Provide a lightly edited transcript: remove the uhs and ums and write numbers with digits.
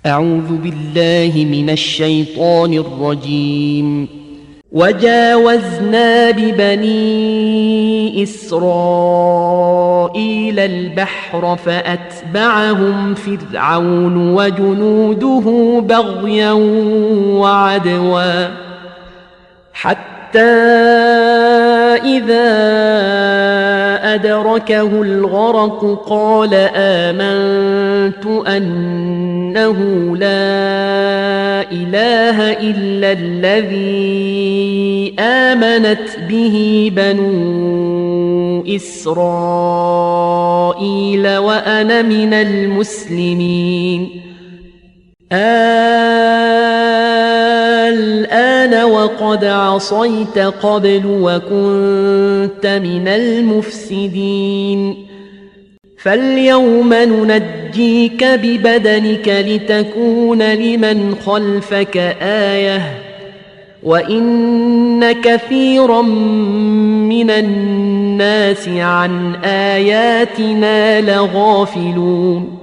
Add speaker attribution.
Speaker 1: أعوذ بالله من الشيطان الرجيم. وجاوزنا ببني إسرائيل البحر فأتبعهم فرعون وجنوده بغيا وعدوا حتى إذا أدركه الغرق قال آمنت أنه لا إله إلا الذي آمنت به بنو إسرائيل وأنا من المسلمين. الآن وقد عصيت قبل وكنت من المفسدين فاليوم ننجيك ببدنك لتكون لمن خلفك آية وإن كثيرا من الناس عن آياتنا لغافلون.